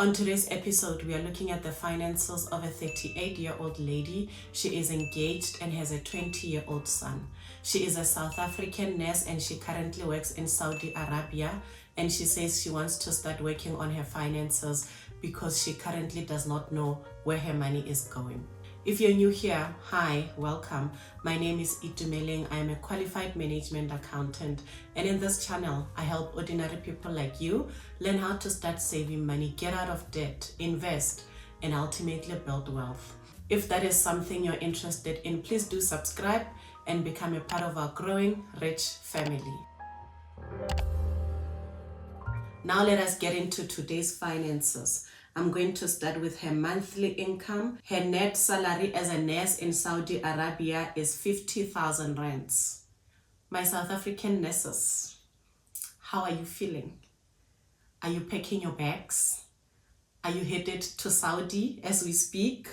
On today's episode, we are looking at the finances of a 38-year-old lady. She is engaged and has a 20-year-old son. She is a South African nurse and she currently works in Saudi Arabia. And she says she wants to start working on her finances because she currently does not know where her money is going. If you're new here, hi, welcome. My name is Itumeleng. I am a qualified management accountant, and in this channel, I help ordinary people like you learn how to start saving money, get out of debt, invest, and ultimately build wealth. If that is something you're interested in, please do subscribe and become a part of our growing rich family. Now let us get into today's finances. I'm going to start with her monthly income. Her net salary as a nurse in Saudi Arabia is 50,000 rands. My South African nurses, how are you feeling? Are you packing your bags? Are you headed to Saudi as we speak?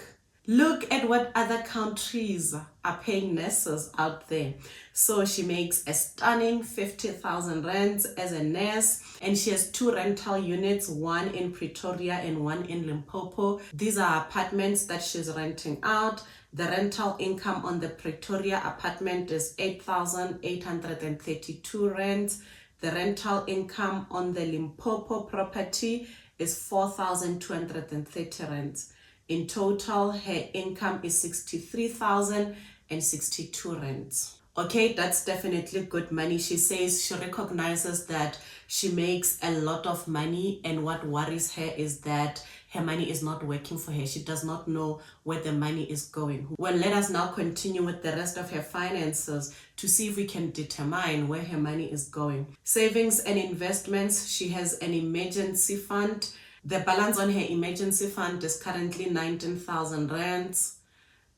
Look at what other countries are paying nurses out there. So she makes a stunning 50,000 rands as a nurse, and she has 2 rental units, one in Pretoria and one in Limpopo. These are apartments that she's renting out. The rental income on the Pretoria apartment is 8,832 rands. The rental income on the Limpopo property is 4,230 rands. In total, her income is 63,062 rands. Okay, that's definitely good money. She says she recognizes that she makes a lot of money, and what worries her is that her money is not working for her. She does not know where the money is going. Well, let us now continue with the rest of her finances to see if we can determine where her money is going. Savings and investments, she has an emergency fund. The balance on her emergency fund is currently 19,000 rands.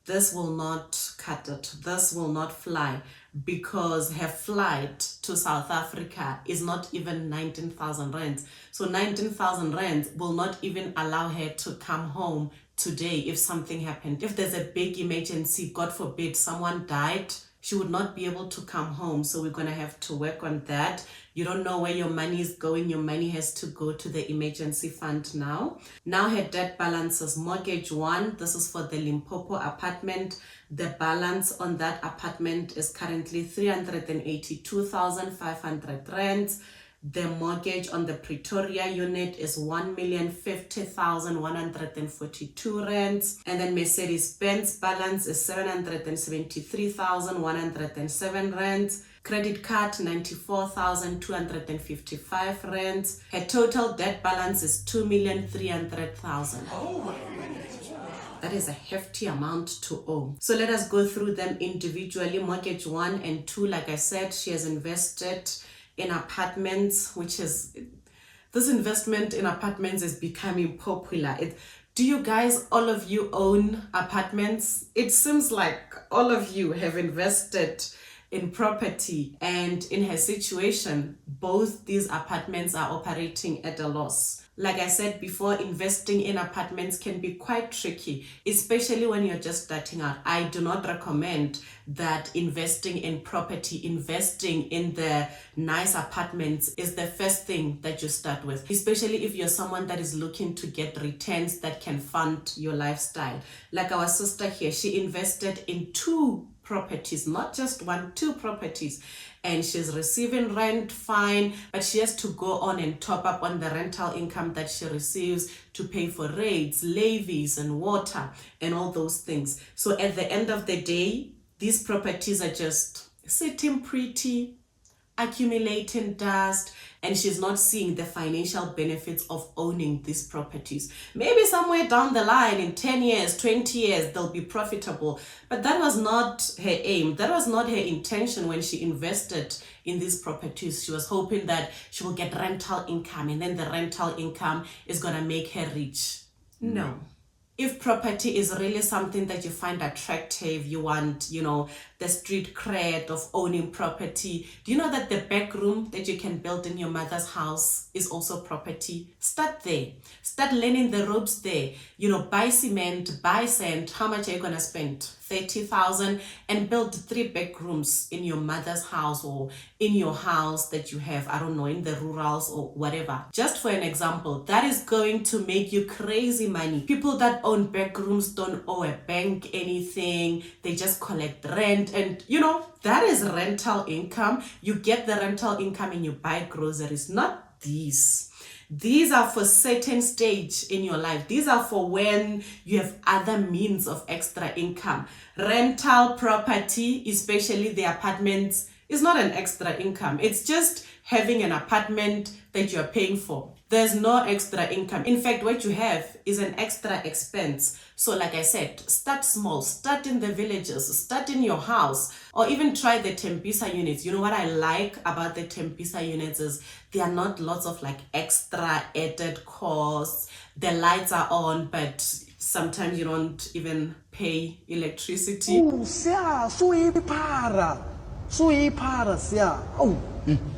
This will not cut it. This will not fly because her flight to South Africa is not even 19,000 rands. So 19,000 rands will not even allow her to come home today if something happened. If there's a big emergency, God forbid, someone died, she would not be able to come home. So we're going to have to work on that. You don't know where your money is going. Your money has to go to the emergency fund now. Now her debt balance is mortgage 1. This is for the Limpopo apartment. The balance on that apartment is currently 382,500 rands. The mortgage on the Pretoria unit is 1,050,142 rands. And then Mercedes-Benz balance is 773,107 rands. Credit card 94,255 rands. Her total debt balance is 2,300,000. Oh my goodness. That is a hefty amount to owe. So let us go through them individually. Mortgage 1 and 2, like I said, she has invested in apartments, which is, this investment in apartments is becoming popular. Do you guys, all of you, own apartments? It seems like all of you have invested in property, and in her situation, both these apartments are operating at a loss. Like I said before, investing in apartments can be quite tricky, especially when you're just starting out. I do not recommend that investing in property, investing in the nice apartments is the first thing that you start with, especially if you're someone that is looking to get returns that can fund your lifestyle. Like our sister here, she invested in 2 properties, not just 1, 2 properties, and she's receiving rent fine, but she has to go on and top up on the rental income that she receives to pay for rates, levies, and water, and all those things. So at the end of the day, these properties are just sitting pretty, accumulating dust, and she's not seeing the financial benefits of owning these properties. Maybe somewhere down the line, in 10 years, 20 years, they'll be profitable. But that was not her aim. That was not her intention when she invested in these properties. She was hoping that she will get rental income, and then the rental income is going to make her rich. No. If property is really something that you find attractive, you want, the street cred of owning property. Do you know that the back room that you can build in your mother's house is also property? Start there. Start learning the ropes there. You know, buy cement, buy sand. How much are you going to spend? 30,000, and build 3 bedrooms in your mother's house or in your house that you have, I don't know, in the rurals or whatever. Just for an example, that is going to make you crazy money. People that own bedrooms don't owe a bank anything. They just collect rent, and you know, that is rental income. You get the rental income and you buy groceries, not these. These are for certain stage in your life. These are for when you have other means of extra income. Rental property, especially the apartments, is not an extra income. It's just having an apartment that you're paying for. There's no extra income. In fact, what you have is an extra expense. So like I said, start small, start in the villages, start in your house, or even try the Tempisa units. You know what I like about the Tempisa units is there are not lots of like extra added costs. The lights are on, but sometimes you don't even pay electricity.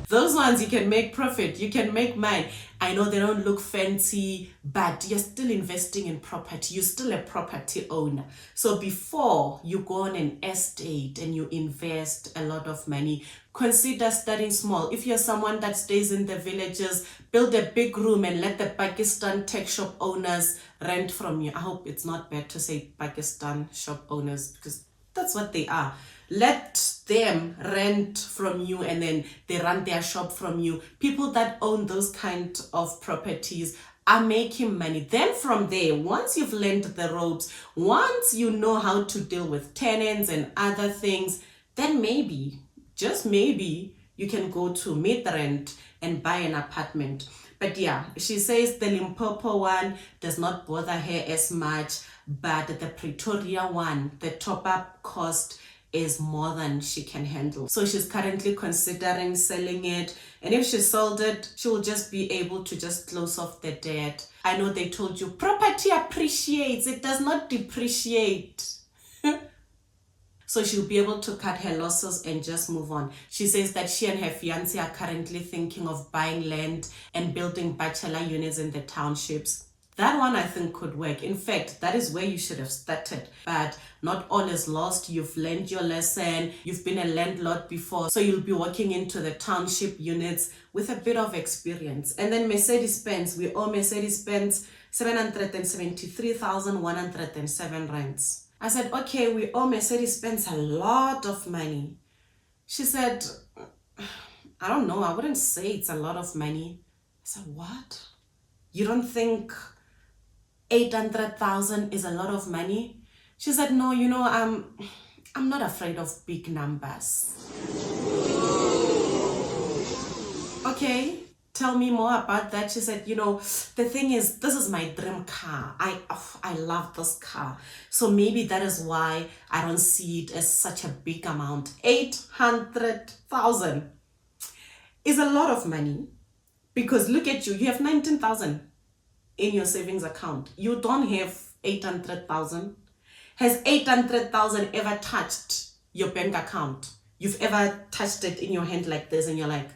Those ones you can make profit, you can make money. I know they don't look fancy, but you're still investing in property. You're still a property owner. So before you go on an estate and you invest a lot of money, consider starting small. If you're someone that stays in the villages, build a big room and let the Pakistan tech shop owners rent from you. I hope it's not bad to say Pakistan shop owners, because that's what they are. Let them rent from you and then they run their shop from you. People that own those kind of properties are making money. Then from there, once you've learned the ropes, once you know how to deal with tenants and other things, then maybe, just maybe, you can go to mid-rent and buy an apartment. But yeah, she says the Limpopo one does not bother her as much, but the Pretoria one, the top-up cost is more than she can handle. So she's currently considering selling it. And if she sold it, she will just be able to just close off the debt. I know they told you property appreciates, it does not depreciate. So she'll be able to cut her losses and just move on. She says that she and her fiancé are currently thinking of buying land and building bachelor units in the townships. That one I think could work. In fact, that is where you should have started. But not all is lost. You've learned your lesson. You've been a landlord before. So you'll be walking into the township units with a bit of experience. And then Mercedes-Benz. We owe Mercedes-Benz 733,107 rands. I said, okay, we owe Mercedes-Benz a lot of money. She said, I don't know. I wouldn't say it's a lot of money. I said, what? You don't think 800,000 is a lot of money? She said, no, you know, I'm not afraid of big numbers. Okay, tell me more about that. She said, you know, the thing is, this is my dream car. I love this car. So maybe that is why I don't see it as such a big amount. 800,000 is a lot of money. Because look at you, you have 19,000 in your savings account. You don't have 800,000. Has 800,000 ever touched your bank account? You've ever touched it in your hand like this and you're like,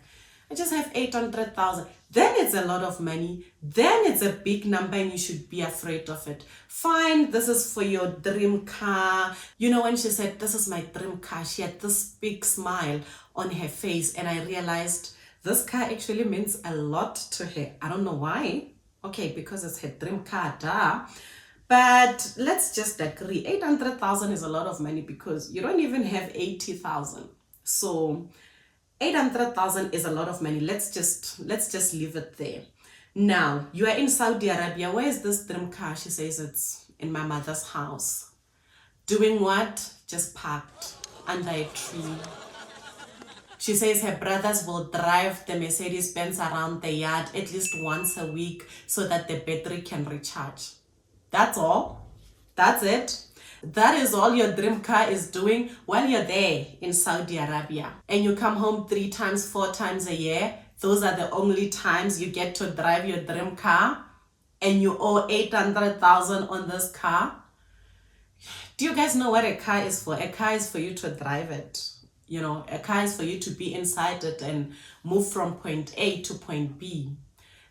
I just have 800,000. Then it's a lot of money. Then it's a big number and you should be afraid of it. Fine, this is for your dream car. You know, when she said, this is my dream car, she had this big smile on her face and I realized this car actually means a lot to her. I don't know why. Okay, because it's her dream car, duh. But let's just agree. 800,000 is a lot of money because you don't even have 80,000. So 800,000 is a lot of money. Let's just leave it there. Now, you are in Saudi Arabia. Where is this dream car? She says it's in my mother's house. Doing what? Just parked under a tree. She says her brothers will drive the Mercedes-Benz around the yard at least once a week so that the battery can recharge. That's all. That's it. That is all your dream car is doing while you're there in Saudi Arabia. And you come home 3 times, 4 times a year. Those are the only times you get to drive your dream car. And you owe 800,000 on this car. Do you guys know what a car is for? A car is for you to drive it. You know, a car is for you to be inside it and move from point A to point B.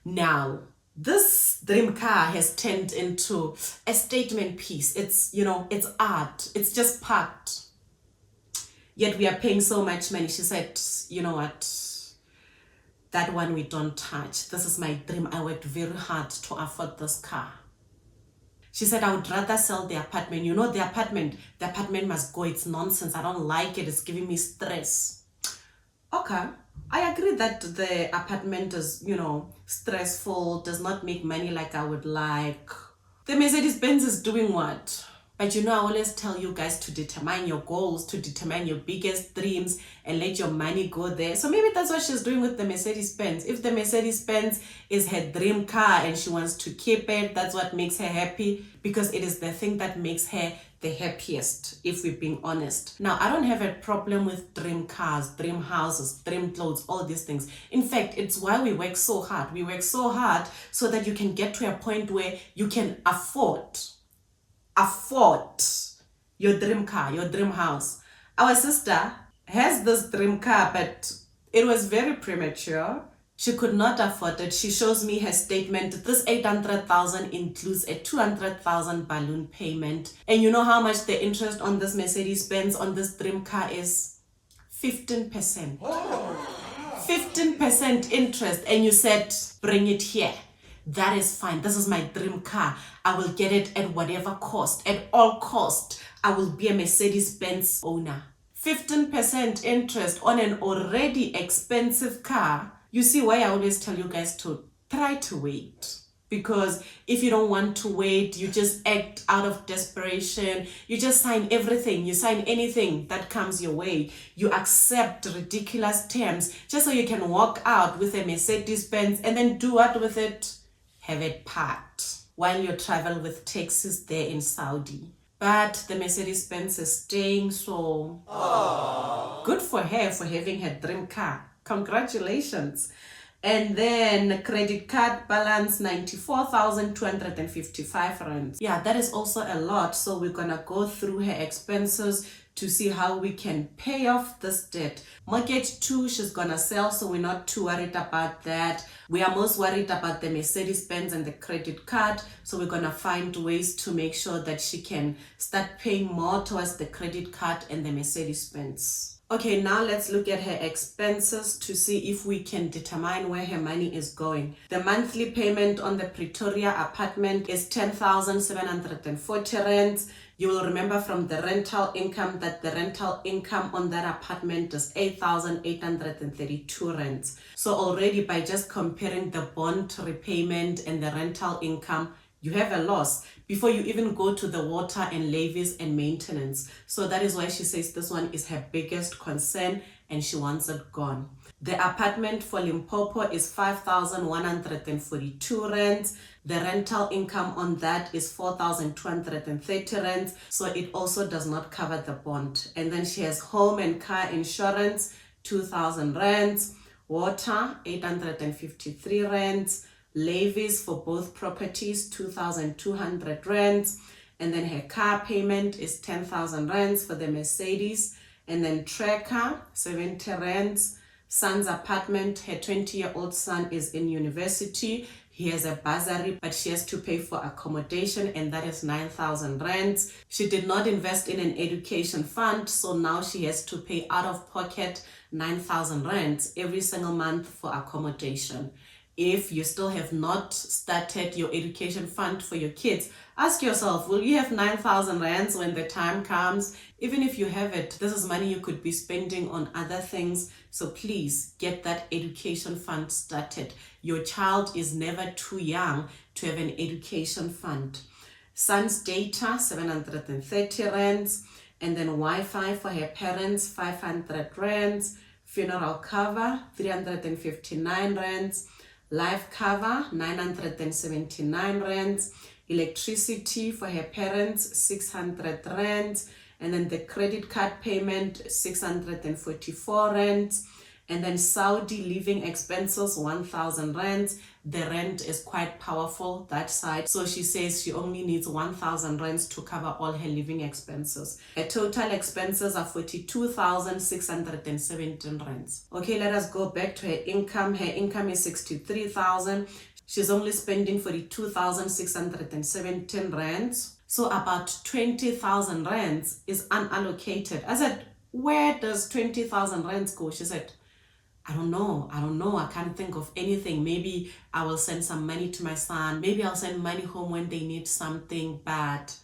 Now, this dream car has turned into a statement piece. It's, you know, it's art. It's just parked. Yet we are paying so much money. She said, you know what? That one we don't touch. This is my dream. I worked very hard to afford this car. She said, I would rather sell the apartment. You know, the apartment must go. It's nonsense. I don't like it. It's giving me stress. Okay. I agree that the apartment is, you know, stressful, does not make money like I would like. The Mercedes-Benz is doing what? But you know, I always tell you guys to determine your goals, to determine your biggest dreams and let your money go there. So maybe that's what she's doing with the Mercedes-Benz. If the Mercedes-Benz is her dream car and she wants to keep it, that's what makes her happy, because it is the thing that makes her the happiest, if we're being honest. Now, I don't have a problem with dream cars, dream houses, dream clothes, all these things. In fact, it's why we work so hard. We work so hard so that you can get to a point where you can afford your dream car, your dream house. Our sister has this dream car, but it was very premature. She could not afford it. She shows me her statement. This 800,000 includes a 200,000 balloon payment. And you know how much the interest on this Mercedes-Benz on this dream car is? 15%. 15% interest. And you said, bring it here. That is fine. This is my dream car. I will get it at whatever cost, at all cost. I will be a Mercedes-Benz owner. 15% interest on an already expensive car. You see why I always tell you guys to try to wait. Because if you don't want to wait, you just act out of desperation. You just sign everything. You sign anything that comes your way. You accept ridiculous terms just so you can walk out with a Mercedes-Benz and then do what with it? Have it parked while you travel with taxis there in Saudi. But the Mercedes-Benz is staying, so good for her for having her dream car. Congratulations. And then credit card balance 94,255 rands. Yeah, that is also a lot. So we're gonna go through her expenses to see how we can pay off this debt. Mortgage 2, she's gonna sell, so we're not too worried about that. We are most worried about the Mercedes-Benz and the credit card, so we're gonna find ways to make sure that she can start paying more towards the credit card and the Mercedes-Benz. Okay, now let's look at her expenses to see if we can determine where her money is going. The monthly payment on the Pretoria apartment is 10,740 rands. You will remember from the rental income that the rental income on that apartment is 8,832 rands. So already by just comparing the bond repayment and the rental income, you have a loss before you even go to the water and levies and maintenance. So that is why she says this one is her biggest concern and she wants it gone. The apartment for Limpopo is 5,142 rands. The rental income on that is 4,230 rands. So it also does not cover the bond. And then she has home and car insurance, 2,000 rands. Water, 853 rands. Levies for both properties, 2,200 rands. And then her car payment is 10,000 rands for the Mercedes. And then tracker, 70 rands. Son's apartment, her 20-year-old son is in university. He has a bursary, but she has to pay for accommodation, and that is 9,000 rands. She did not invest in an education fund, so now she has to pay out of pocket 9,000 rands every single month for accommodation. If you still have not started your education fund for your kids, ask yourself, will you have 9,000 rands when the time comes? Even if you have it, this is money you could be spending on other things. So please get that education fund started. Your child is never too young to have an education fund. Son's data, 730 rands. And then Wi-Fi for her parents, 500 rands. Funeral cover, 359 rands. Life cover, 979 rands. Electricity for her parents, 600 rands. And then the credit card payment, 644 rands. And then Saudi living expenses, 1,000 rands. the rent is quite powerful, that side. So she says she only needs 1,000 rands to cover all her living expenses. Her total expenses are 42,617 rands. Okay, let us go back to her income. Her income is 63,000. She's only spending 42,617 rands. So about 20,000 rands is unallocated. I said, where does 20,000 rands go? She said, I don't know. I can't think of anything. Maybe I will send some money to my son. Maybe I'll send money home when they need something, but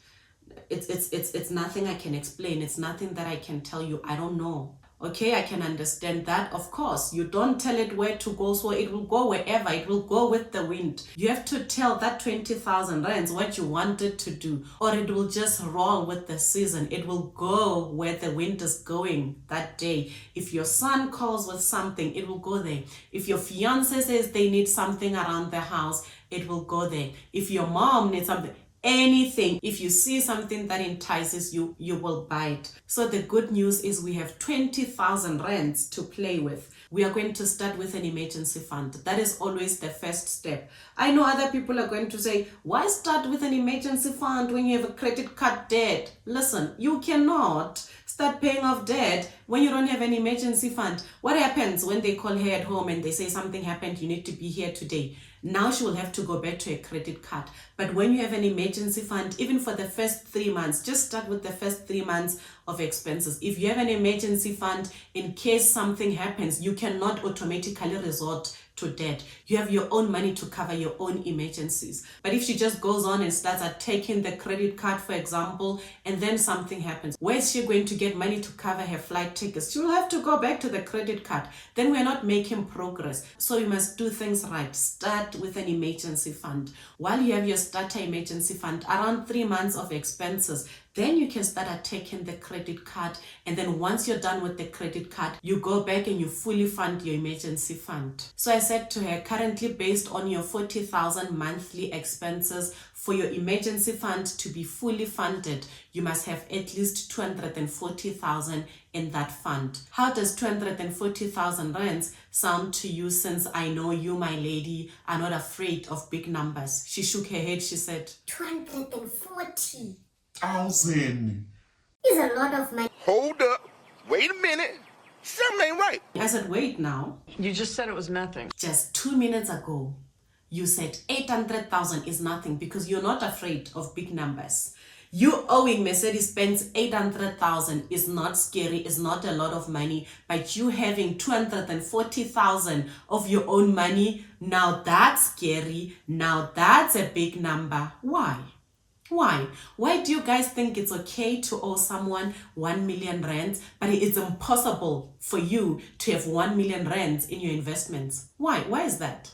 it's nothing I can explain. It's nothing that I can tell you. I don't know. Okay, I can understand that. Of course, you don't tell it where to go, so it will go wherever. It will go with the wind. You have to tell that 20,000 rands what you want it to do, or it will just roll with the season. It will go where the wind is going that day. If your son calls with something, it will go there. If your fiance says they need something around the house, it will go there. If your mom needs something, anything, if you see something that entices you, you will buy it. So the good news is we have 20,000 rands to play with. We are going to start with an emergency fund. That is always the first step. I know other people are going to say, why start with an emergency fund when you have a credit card debt? Listen, you cannot start paying off debt when you don't have an emergency fund. What happens when they call her at home and they say something happened, you need to be here today? Now she will have to go back to a credit card. But when you have an emergency fund, even for the first 3 months, just start with the first 3 months of expenses. If you have an emergency fund, in case something happens, you cannot automatically resort to debt. You have your own money to cover your own emergencies. But if she just goes on and starts taking the credit card, for example, and then something happens, where is she going to get money to cover her flight tickets? She will have to go back to the credit card. Then we're not making progress. So you must do things right. Start with an emergency fund. While you have your starter emergency fund, around 3 months of expenses, then you can start taking the credit card. And then once you're done with the credit card, you go back and you fully fund your emergency fund. So I said to her, currently based on your 40,000 monthly expenses, for your emergency fund to be fully funded, you must have at least 240,000 in that fund. How does 240,000 rands sound to you, since I know you, my lady, are not afraid of big numbers? She shook her head. She said, 240,000 is a lot of money. Hold up. Wait a minute. Something ain't right. I said, wait now. You just said it was nothing. Just 2 minutes ago, you said 800,000 is nothing because you're not afraid of big numbers. You owing Mercedes-Benz 800,000 is not scary, is not a lot of money, but you having 240,000 of your own money, now that's scary, now that's a big number. Why? Why? Why do you guys think it's okay to owe someone 1 million rands, but it's impossible for you to have 1 million rands in your investments? Why? Why is that?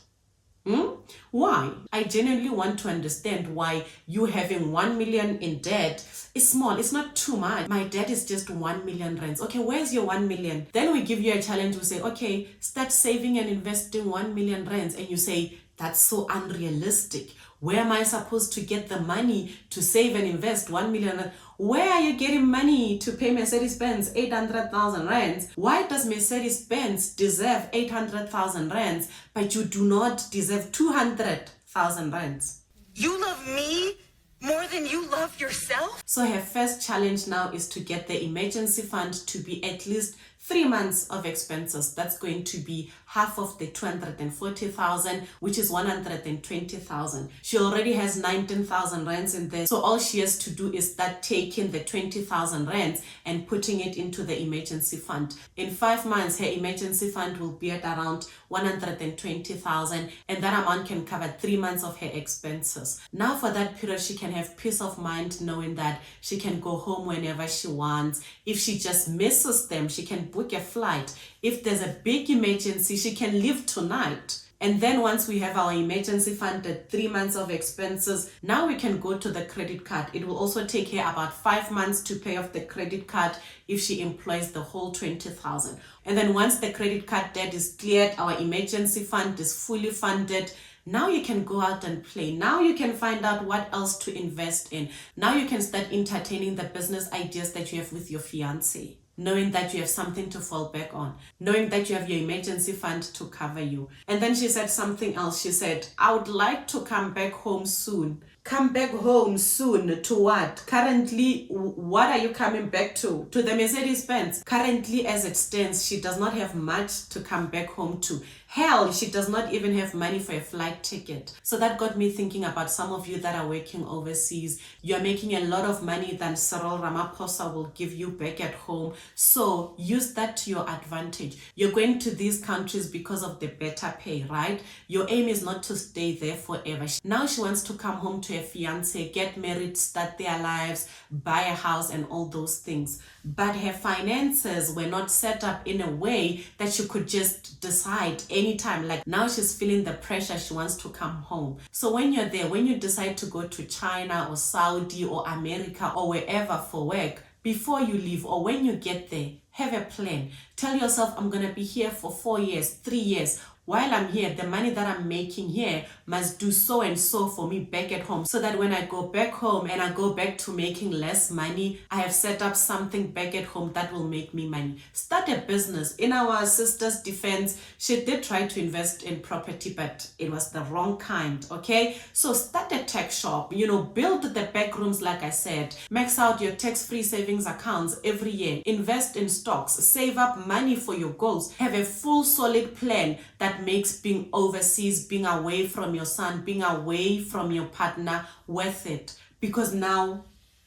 Why? I genuinely want to understand why you having 1 million in debt is small. It's not too much. My debt is just 1 million rands. Okay, where's your 1 million? Then we give you a challenge. We say, okay, start saving and investing 1 million rands. And you say, that's so unrealistic. Where am I supposed to get the money to save and invest 1 million? Where are you getting money to pay Mercedes-Benz 800,000 rands? Why does Mercedes-Benz deserve 800,000 rands, but you do not deserve 200,000 rands? You love me more than you love yourself? So her first challenge now is to get the emergency fund to be at least 3 months of expenses. That's going to be half of the 240,000, which is 120,000. She already has 19,000 rands in there. So all she has to do is start taking the 20,000 rands and putting it into the emergency fund. In 5 months, her emergency fund will be at around 120,000, and that amount can cover 3 months of her expenses. Now for that period, she can have peace of mind knowing that she can go home whenever she wants. If she just misses them, she can book a flight. If there's a big emergency, she can leave tonight. And then once we have our emergency fund at 3 months of expenses, now we can go to the credit card. It will also take her about 5 months to pay off the credit card if she employs the whole 20,000. And then once the credit card debt is cleared, our emergency fund is fully funded. Now you can go out and play. Now you can find out what else to invest in. Now you can start entertaining the business ideas that you have with your fiance. knowing that you have something to fall back on, knowing that you have your emergency fund to cover you. And then she said something else. She said, I would like to come back home soon. Come back home soon to what? Currently, what are you coming back to? To the Mercedes-Benz. Currently, as it stands, she does not have much to come back home to. Hell, she does not even have money for a flight ticket. So that got me thinking about some of you that are working overseas. You're making a lot of money than Cyril Ramaphosa will give you back at home. So use that to your advantage. You're going to these countries because of the better pay, right? Your aim is not to stay there forever. Now she wants to come home to her fiance, get married, start their lives, buy a house and all those things. But her finances were not set up in a way that she could just decide anytime. Like now she's feeling the pressure, she wants to come home. So when you're there, when you decide to go to China or Saudi or America or wherever for work, before you leave or when you get there, have a plan. Tell yourself, I'm going to be here for 4 years, 3 years. While I'm here, the money that I'm making here must do so and so for me back at home, so that when I go back home and I go back to making less money, I have set up something back at home that will make me money. Start a business. In our sister's defense, she did try to invest in property, but it was the wrong kind, okay? So start a tech shop, build the back rooms like I said, max out your tax-free savings accounts every year, invest in stocks, save up money for your goals, have a full solid plan that makes being overseas, being away from your son, being away from your partner worth it. Because now,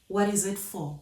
what is it for?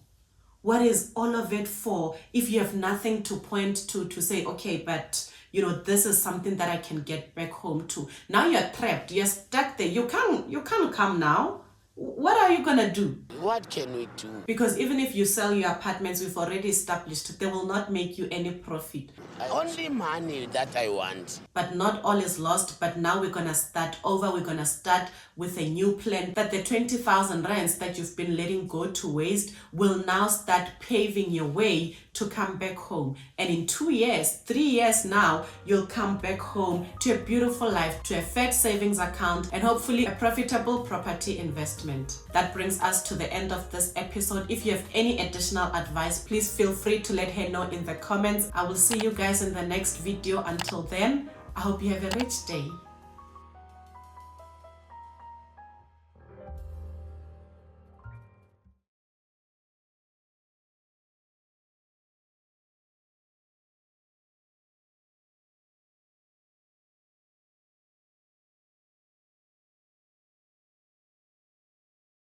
What is all of it for if you have nothing to point to say, okay, but this is something that I can get back home to. Now you're trapped, you're stuck there. You can't come now. What are you gonna do? What can we do? Because even if you sell your apartments, we've already established they will not make you any profit. Only money that I want. But not all is lost. But now we're gonna start over. We're gonna start with a new plan that the 20,000 rands that you've been letting go to waste will now start paving your way to come back home. And in 2 years, 3 years now, you'll come back home to a beautiful life, to a fat savings account, and hopefully a profitable property investment. That brings us to the end of this episode. If you have any additional advice, please feel free to let her know in the comments. I will see you guys in the next video. Until then, I hope you have a rich day.